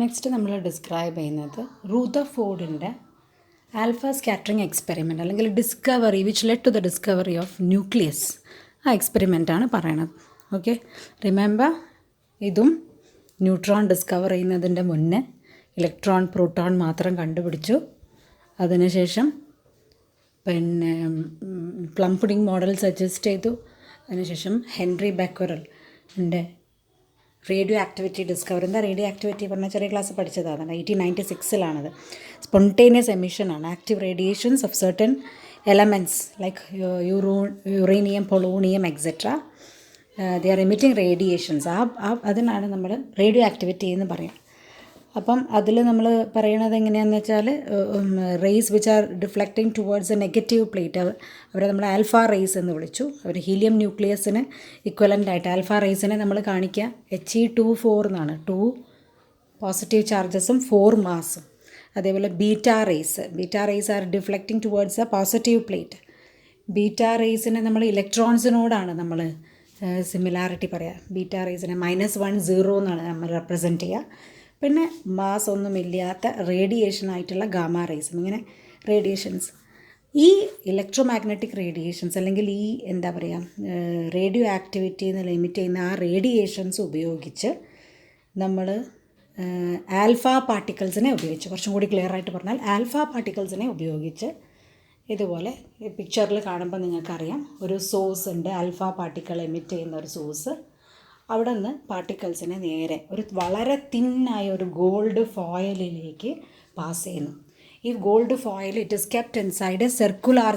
Next നമ്മൾ describe ചെയ്യുന്നത് റൂദർഫോർഡിൻ്റെ ആൽഫ സ്കാറ്ററിംഗ് എക്സ്പെരിമെൻ്റ് അല്ലെങ്കിൽ discovery which led to the discovery of nucleus ആ എക്സ്പെരിമെൻ്റാണ് പറയണത്. ഓക്കെ, റിമെമ്പർ, ഇതും ന്യൂട്രോൺ ഡിസ്കവർ ചെയ്യുന്നതിൻ്റെ മുന്നേ ഇലക്ട്രോൺ പ്രോട്ടോൺ മാത്രം കണ്ടുപിടിച്ചു. അതിനുശേഷം പിന്നെ പ്ലം പുഡിംഗ് മോഡൽ സജസ്റ്റ് ചെയ്തു. അതിനുശേഷം ഹെൻറി ബെക്കറലിൻ്റെ റേഡിയോ ആക്ടിവിറ്റി ഡിസ്കവർ. എന്താ റേഡിയോ ആക്ടിവിറ്റി പറഞ്ഞാൽ ചെറിയ ക്ലാസ് പഠിച്ചതാണ്. 1896 സ്പോണ്ടേനിയസ് എമിഷനാണ്. Active radiations of certain elements like uranium, polonium etcetera, they are emitting radiations. അതിനാണ് നമ്മൾ റേഡിയോ ആക്ടിവിറ്റി എന്ന് പറയാം. അപ്പം അതിൽ നമ്മൾ പറയണത് എങ്ങനെയാണെന്ന് വെച്ചാൽ rays which are deflecting towards a negative plate, അവരെ നമ്മൾ ആൽഫ റേസ് എന്ന് വിളിച്ചു. അവർ ഹീലിയം ന്യൂക്ലിയസിന് ഇക്വലൻ്റ് ആയിട്ട് ആൽഫ റേസിനെ നമ്മൾ കാണിക്കുക He2 4 എന്നാണ്. 2 പോസിറ്റീവ് ചാർജസും 4 മാസും. അതേപോലെ beta rays are deflecting towards a positive plate. Beta റേസിനെ നമ്മൾ ഇലക്ട്രോൺസിനോടാണ് നമ്മൾ സിമിലാരിറ്റി പറയുക. ബീറ്റ റേസിനെ -1 0 എന്നാണ് നമ്മൾ റെപ്രസെൻറ്റ് ചെയ്യുക. പിന്നെ മാസ് ഒന്നുമില്ലാത്ത റേഡിയേഷനായിട്ടുള്ള ഗാമ റേസും. ഇങ്ങനെ റേഡിയേഷൻസ്, ഈ ഇലക്ട്രോ മാഗ്നറ്റിക് റേഡിയേഷൻസ് അല്ലെങ്കിൽ ഈ എന്താ പറയുക റേഡിയോ ആക്ടിവിറ്റി എന്ന് ലിമിറ്റ് ചെയ്യുന്ന ആ റേഡിയേഷൻസ് ഉപയോഗിച്ച് നമ്മൾ ആൽഫ പാർട്ടിക്കിൾസിനെ ഉപയോഗിച്ച്, കുറച്ചും കൂടി ക്ലിയർ ആയിട്ട് പറഞ്ഞാൽ ആൽഫ പാർട്ടിക്കിൾസിനെ ഉപയോഗിച്ച് ഇതുപോലെ ഈ പിക്ചറിൽ കാണുമ്പോൾ നിങ്ങൾക്കറിയാം ഒരു സോഴ്സ് ഉണ്ട്, ആൽഫ പാർട്ടിക്കിൾ എമിറ്റ് ചെയ്യുന്ന ഒരു സോഴ്സ്. അവിടെ നിന്ന് പാർട്ടിക്കിൾസിനെ നേരെ ഒരു വളരെ തിന്നായ ഒരു ഗോൾഡ് ഫോയിലിലേക്ക് പാസ് ചെയ്യുന്നു. ഈ gold foil it is kept inside A circular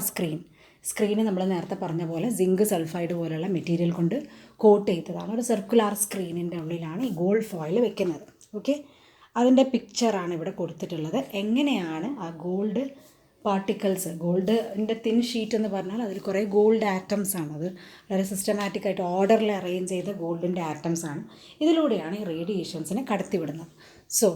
screen നമ്മൾ നേരത്തെ പറഞ്ഞ പോലെ സിങ്ക് സൾഫൈഡ് പോലെയുള്ള മെറ്റീരിയൽ കൊണ്ട് കോട്ട് ചെയ്തതാണ്. ഒരു സർക്കുലാർ സ്ക്രീനിൻ്റെ ഉള്ളിലാണ് ഈ ഗോൾഡ് ഫോയിൽ വെക്കുന്നത്. ഓക്കെ, അതിൻ്റെ പിക്ചറാണ് ഇവിടെ കൊടുത്തിട്ടുള്ളത്. എങ്ങനെയാണ് ആ ഗോൾഡ് പാർട്ടിക്കിൾസ്, ഗോൾഡിൻ്റെ തിൻ ഷീറ്റ് എന്ന് പറഞ്ഞാൽ അതിൽ കുറേ ഗോൾഡ് ആറ്റംസ് ആണ്. അത് വളരെ സിസ്റ്റമാറ്റിക്കായിട്ട് ഓർഡറിൽ അറേഞ്ച് ചെയ്ത ഗോൾഡിൻ്റെ ആറ്റംസ് ആണ്. ഇതിലൂടെയാണ് ഈ റേഡിയേഷൻസിനെ കടത്തിവിടുന്നത്. സോ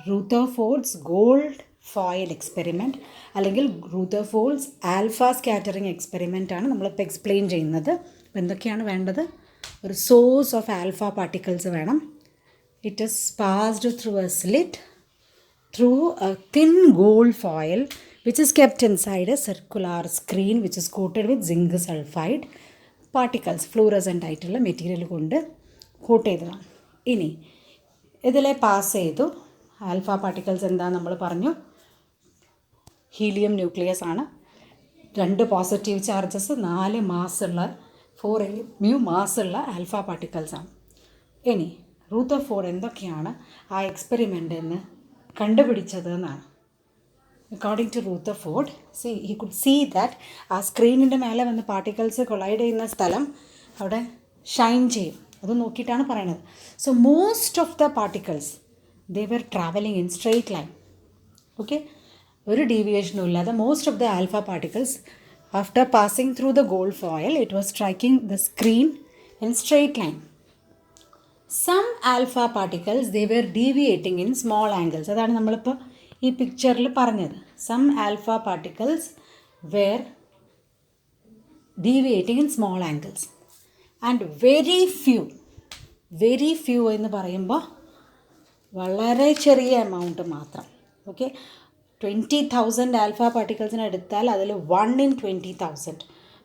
റൂദർഫോർഡ്സ് ഗോൾഡ് ഫോയിൽ എക്സ്പെരിമെൻറ്റ് അല്ലെങ്കിൽ റൂദർഫോർഡ്സ് ആൽഫ സ്കാറ്ററിംഗ് എക്സ്പെരിമെൻ്റ് ആണ് നമ്മളിപ്പോൾ എക്സ്പ്ലെയിൻ ചെയ്യുന്നത്. അപ്പോൾ എന്തൊക്കെയാണ് വേണ്ടത്? ഒരു സോഴ്സ് ഓഫ് ആൽഫ പാർട്ടിക്കിൾസ് വേണം. It is passed through A slit through a thin gold foil which is kept inside a circular screen which is coated with zinc sulfide particles. Fluorescent ആയിട്ടുള്ള material കൊണ്ട് coat ചെയ്തതാണ്. ഇനി ഇതിലെ pass ചെയ്തു alpha particles എന്താ നമ്മൾ പറഞ്ഞു, helium nucleus ആണ്. 2 പോസിറ്റീവ് ചാർജസ്, 4 മാസുള്ള 4 mu മാസുള്ള ആൽഫ പാർട്ടിക്കിൾസാണ്. ഇനി റൂദർഫോർഡ് എന്തൊക്കെയാണ് ആ എക്സ്പെരിമെൻ്റ് എന്ന് കണ്ടുപിടിച്ചത് എന്നാണ്. According to Rutherford, he could see that ആ സ്ക്രീനിൻ്റെ മേലെ വന്ന് പാർട്ടിക്കിൾസ് കൊളൈഡ് ചെയ്യുന്ന സ്ഥലം അവിടെ ഷൈൻ ചെയ്യും. അത് നോക്കിയിട്ടാണ് പറയണത്. So most of the particles they were travelling in straight line. Okay, ഒരു ഡീവിയേഷനും ഇല്ലാതെ most of the alpha particles after passing through the gold foil it was striking the screen in straight line. Some alpha particles they were deviating in small angles. അതാണ് നമ്മളിപ്പോൾ ഈ പിക്ചറിൽ പറഞ്ഞത്. Some alpha particles were deviating in small angles and very few എന്ന് പറയുമ്പോൾ വളരെ ചെറിയ amount മാത്രം. ഓക്കെ, 20,000 ആൽഫ പാർട്ടിക്കിൾസിനെ എടുത്താൽ അതിൽ 1 in 20,000.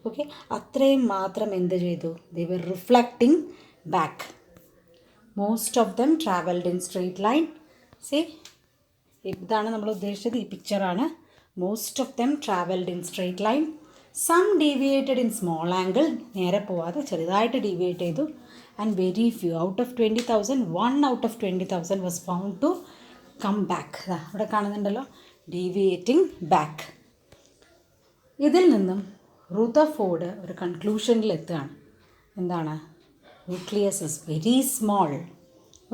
ഓക്കെ, അത്രയും മാത്രം എന്ത് ചെയ്തു? They were reflecting back. Most of them traveled in straight line. See, ഇതാണ് നമ്മൾ ഉദ്ദേശിച്ചത്. ഈ പിക്ചറാണ്. Most of them travelled in straight line. Some deviated in small angle, നേരെ പോവാതെ ചെറുതായിട്ട് ഡീവിയേറ്റ് ചെയ്തു. And very few out of 20,000, 1 out of 20,000 was found to come back. ഇവിടെ കാണുന്നുണ്ടല്ലോ, ഡീവിയേറ്റിംഗ് ബാക്ക്. ഇതിൽ നിന്നും റൂദർഫോർഡ് ഒരു കൺക്ലൂഷനിൽ എത്തുകയാണ്. എന്താണ്? Nucleus is very small.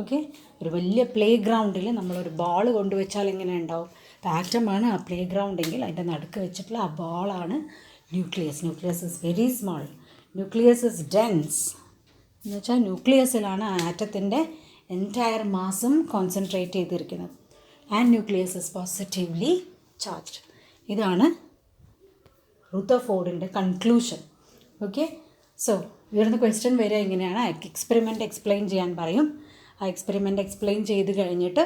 Okay, ഒരു വലിയ പ്ലേ ഗ്രൗണ്ടിൽ നമ്മളൊരു ബോൾ കൊണ്ടുവച്ചാൽ എങ്ങനെ ഉണ്ടാവും? ആറ്റമാണ് ആ പ്ലേ ഗ്രൗണ്ടെങ്കിൽ അതിൻ്റെ നടുക്ക് വെച്ചിട്ടുള്ള ആ ബോളാണ് nucleus. Nucleus is very small. Nucleus is dense എന്ന് വെച്ചാൽ ന്യൂക്ലിയസിലാണ് ആ ആറ്റത്തിൻ്റെ എൻറ്റയർ മാസും കോൺസെൻട്രേറ്റ് ചെയ്തിരിക്കുന്നത്. And nucleus is positively charged. ഇതാണ് റൂദർഫോർഡിൻ്റെ കൺക്ലൂഷൻ. ഓക്കെ, സോ ഇവിടുന്ന് ക്വസ്റ്റ്യൻ വരിക എങ്ങനെയാണ്? എക്സ്പെരിമെൻറ്റ് എക്സ്പ്ലെയിൻ ചെയ്യാൻ പറയും. ആ എക്സ്പെരിമെൻ്റ് എക്സ്പ്ലെയിൻ ചെയ്ത് കഴിഞ്ഞിട്ട്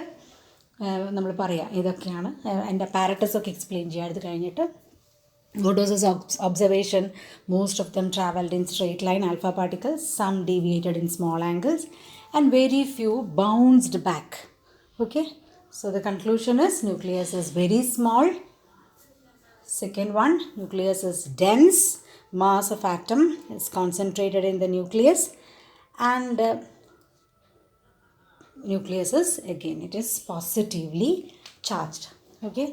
നമ്മൾ പറയാം ഇതൊക്കെയാണ് എൻ്റെ പാരറ്റസൊക്കെ എക്സ്പ്ലെയിൻ ചെയ്യുക. അത് കഴിഞ്ഞിട്ട് what was his observation? Most of them traveled in straight line alpha particles, some deviated in small angles, and very few bounced back. Okay, so the conclusion is nucleus is very small. Second one, nucleus is dense, mass of atom is concentrated in the nucleus, and nucleus is, again, it is positively charged. Okay,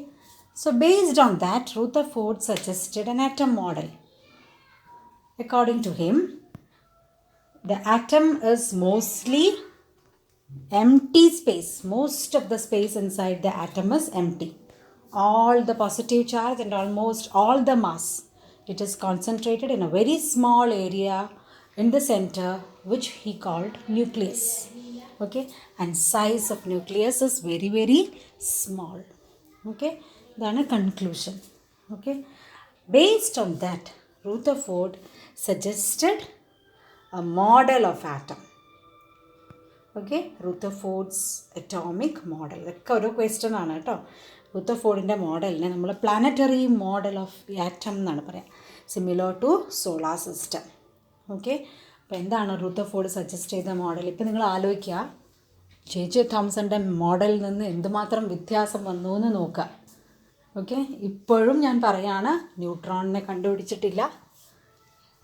so based on that, Rutherford suggested an atom model. According to him, the atom is mostly empty space. Most of the space inside the atom is empty. All the positive charge and almost all the mass, it is concentrated in a very small area in the center, which he called nucleus. Okay, and size of nucleus is very, very small. Okay, then a conclusion. Okay, based on that, Rutherford suggested a model of atom. Okay, Rutherford's atomic model. ഇതൊക്കെ ഒരു question ആണ് കേട്ടോ. റുത്തർഫോർഡിൻ്റെ മോഡലിനെ നമ്മൾ planetary model of atom എന്നാണ് പറയുക, similar to solar system. Okay, അപ്പോൾ എന്താണ് റുത്തർഫോർഡ് സജസ്റ്റ് ചെയ്ത മോഡൽ? ഇപ്പോൾ നിങ്ങൾ ആലോചിക്കുക, ജെ തോംസൻ്റെ മോഡലിൽ നിന്ന് എന്തുമാത്രം വ്യത്യാസം വന്നു എന്ന് നോക്കുക. ഓക്കെ, ഇപ്പോഴും ഞാൻ പറയാണ്, ന്യൂട്രോണിനെ കണ്ടുപിടിച്ചിട്ടില്ല.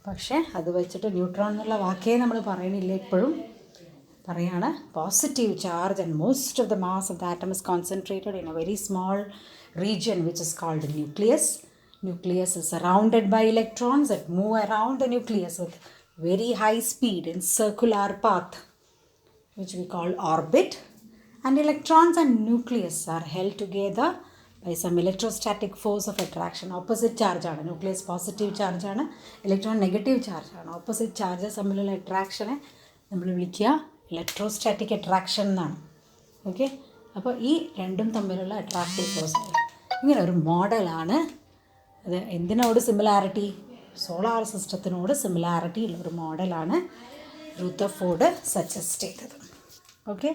പക്ഷേ അത് വെച്ചിട്ട് ന്യൂട്രോൺ എന്നുള്ള വാക്കേ നമ്മൾ പറയണില്ല, ഇപ്പോഴും പറയാണ് positive charge and most of the mass of the atom is concentrated in a very small region which is called nucleus. Nucleus is surrounded by electrons that move around the nucleus with very high speed in circular path, which we call orbit. And electrons and nucleus are held together by some electrostatic force of attraction. Opposite charge ആണ്, nucleus positive charge ആണ്, electron negative charge ആണ്. Opposite charges തമ്മിലുള്ള attraction നമ്മൾ വിളിക്കുക electrostatic attraction എന്നാണ്. Okay, അപ്പോൾ ഈ രണ്ടും തമ്മിലുള്ള അട്രാക്റ്റീവ് ഫോഴ്സ്, ഇങ്ങനെ ഒരു മോഡലാണ്. അത് എന്തിനോട് സിമിലാരിറ്റി? സോളാർ സിസ്റ്റത്തിനോട് സിമിലാരിറ്റി ഉള്ളൊരു മോഡലാണ് റുത്തർഫോർഡ് സജസ്റ്റ് ചെയ്തത്. ഓക്കെ.